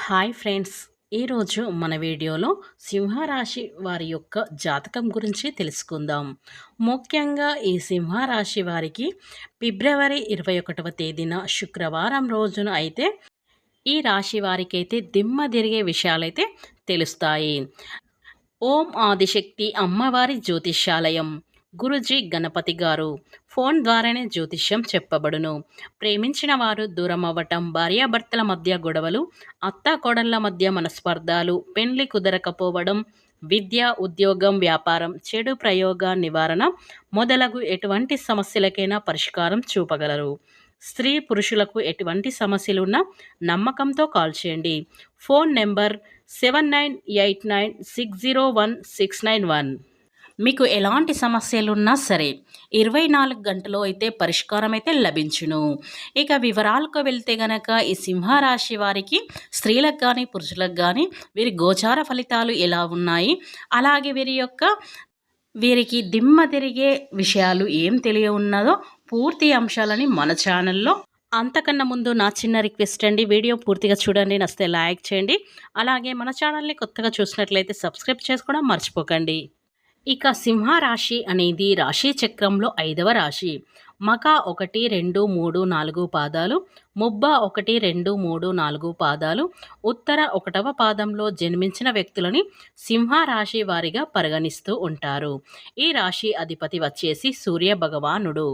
Hi friends, ఈరోజు మన వీడియోలో సింహరాశి వారి యొక్క జాతకం గురించి తెలుసుకుందాం. ముఖ్యంగా ఈ సింహరాశి వారికి ఫిబ్రవరి 21వ తేదీన శుక్రవారం రోజున అయితే ఈ రాశి వారికైతే దిమ్మ తిరిగే విషయాలైతే తెలుస్తాయి. ఓం ఆదిశక్తి అమ్మవారి జ్యోతిష్యాలయం గురుజీ గణపతి గారు. ఫోన్ ద్వారానే జ్యోతిష్యం చెప్పబడును. ప్రేమించిన వారు దూరం అవ్వటం, భార్యాభర్తల మధ్య గొడవలు, అత్తాకోడళ్ల మధ్య మనస్పర్ధాలు, పెండ్లి కుదరకపోవడం, విద్య, ఉద్యోగం, వ్యాపారం, చెడు ప్రయోగ నివారణ మొదలగు ఎటువంటి సమస్యలకైనా పరిష్కారం చూపగలరు. స్త్రీ పురుషులకు ఎటువంటి సమస్యలున్నా నమ్మకంతో కాల్ చేయండి. Phone number 7989601691. మీకు ఎలాంటి సమస్యలున్నా సరే 24 గంటలో అయితే పరిష్కారం అయితే లభించును. ఇక వివరాలకు వెళ్తే గనక ఈ సింహరాశి వారికి స్త్రీలకు కానీ పురుషులకు కానీ వీరి గోచార ఫలితాలు ఎలా ఉన్నాయి, అలాగే వీరికి దిమ్మ తిరిగే విషయాలు ఏం తెలియ ఉన్నదో పూర్తి అంశాలని మన ఛానల్లో. అంతకన్నా ముందు నా చిన్న రిక్వెస్ట్ అండి, వీడియో పూర్తిగా చూడండి, నచ్చితే లైక్ చేయండి. అలాగే మన ఛానల్ని కొత్తగా చూసినట్లయితే సబ్స్క్రైబ్ చేసుకోవడం మర్చిపోకండి. ఇక సింహరాశి అనేది రాశి చక్రంలో 5వ రాశి. మక 1, 2, 3, 4 పాదాలు, ముబ్బ 1, 2, 3, 4 పాదాలు, ఉత్తర 1వ పాదంలో జన్మించిన వ్యక్తులని సింహరాశి వారిగా పరిగణిస్తూ ఉంటారు. ఈ రాశి అధిపతి వచ్చేసి సూర్య భగవానుడు.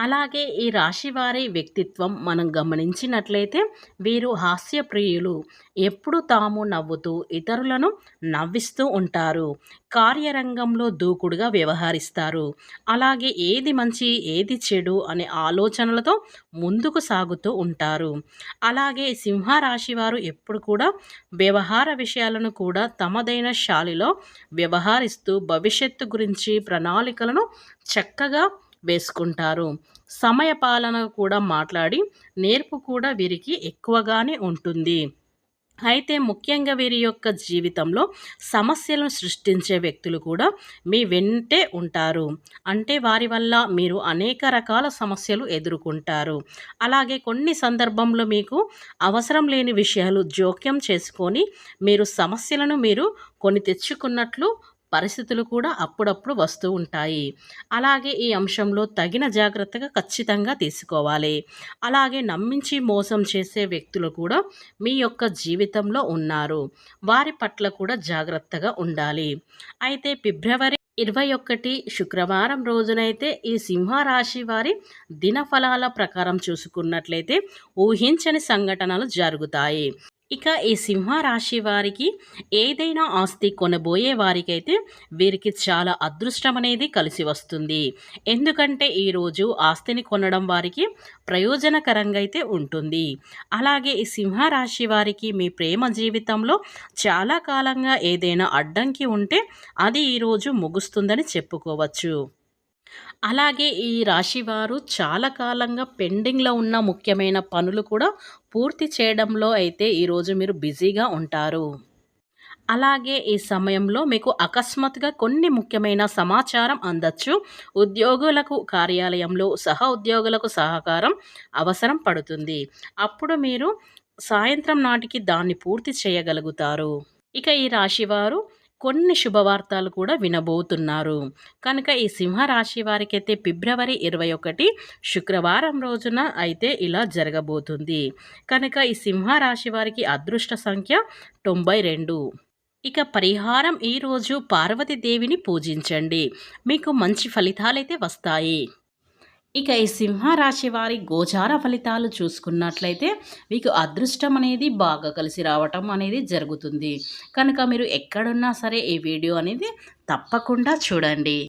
అలాగే ఈ రాశి వారి వ్యక్తిత్వం మనం గమనించినట్లయితే వీరు హాస్యప్రియులు. ఎప్పుడు తాము నవ్వుతూ ఇతరులను నవ్విస్తూ ఉంటారు. కార్యరంగంలో దూకుడుగా వ్యవహరిస్తారు. అలాగే ఏది మంచి ఏది చెడు అనే ఆలోచనలతో ముందుకు సాగుతూ ఉంటారు. అలాగే సింహరాశి వారు ఎప్పుడు కూడా వ్యవహార విషయాలను కూడా తమదైన శైలిలో వ్యవహరిస్తూ భవిష్యత్తు గురించి ప్రణాళికలను చక్కగా వేసుకుంటారు. సమయ పాలన కూడా మాట్లాడి నేర్పు కూడా వీరికి ఎక్కువగానే ఉంటుంది. అయితే ముఖ్యంగా వీరి యొక్క జీవితంలో సమస్యలను సృష్టించే వ్యక్తులు కూడా మీ వెంటే ఉంటారు. అంటే వారి వల్ల మీరు అనేక రకాల సమస్యలు ఎదుర్కొంటారు. అలాగే కొన్ని సందర్భంలో మీకు అవసరం లేని విషయాలు జోక్యం చేసుకొని మీరు కొని తెచ్చుకున్నట్లు పరిస్థితులు కూడా అప్పుడప్పుడు వస్తూ ఉంటాయి. అలాగే ఈ అంశంలో తగిన జాగ్రత్తగా ఖచ్చితంగా తీసుకోవాలి. అలాగే నమ్మించి మోసం చేసే వ్యక్తులు కూడా మీ యొక్క జీవితంలో ఉన్నారు. వారి పట్ల కూడా జాగ్రత్తగా ఉండాలి. అయితే ఫిబ్రవరి 21 శుక్రవారం రోజునైతే ఈ సింహరాశి వారి దినఫలాల ప్రకారం చూసుకున్నట్లయితే ఊహించని సంఘటనలు జరుగుతాయి. ఇక ఈ సింహరాశి వారికి ఏదైనా ఆస్తి కొనబోయే వారికైతే వీరికి చాలా అదృష్టం అనేది కలిసి వస్తుంది. ఎందుకంటే ఈరోజు ఆస్తిని కొనడం వారికి ప్రయోజనకరంగా అయితే ఉంటుంది. అలాగే ఈ సింహరాశి వారికి మీ ప్రేమ జీవితంలో చాలా కాలంగా ఏదైనా అడ్డంకి ఉంటే అది ఈరోజు ముగుస్తుందని చెప్పుకోవచ్చు. అలాగే ఈ రాశివారు చాలా కాలంగా పెండింగ్లో ఉన్న ముఖ్యమైన పనులు కూడా పూర్తి చేయడంలో అయితే ఈరోజు మీరు బిజీగా ఉంటారు. అలాగే ఈ సమయంలో మీకు అకస్మాత్తుగా కొన్ని ముఖ్యమైన సమాచారం అందచ్చు. ఉద్యోగులకు కార్యాలయంలో ఉద్యోగులకు సహకారం అవసరం పడుతుంది. అప్పుడు మీరు సాయంత్రం నాటికి దాన్ని పూర్తి చేయగలుగుతారు. ఇక ఈ రాశివారు కొన్ని శుభవార్తలు కూడా వినబోతున్నారు. కనుక ఈ సింహరాశి వారికైతే ఫిబ్రవరి 21 శుక్రవారం రోజున అయితే ఇలా జరగబోతుంది. కనుక ఈ సింహరాశి వారికి అదృష్ట సంఖ్య 92. ఇక పరిహారం, ఈరోజు పార్వతీదేవిని పూజించండి. మీకు మంచి ఫలితాలైతే వస్తాయి. ఇక ఈ సింహరాశి వారి గోచార ఫలితాలు చూసుకున్నట్లయితే మీకు అదృష్టం అనేది బాగా కలిసి రావటం అనేది జరుగుతుంది. కనుక మీరు ఎక్కడున్నా సరే ఈ వీడియో అనేది తప్పకుండా చూడండి.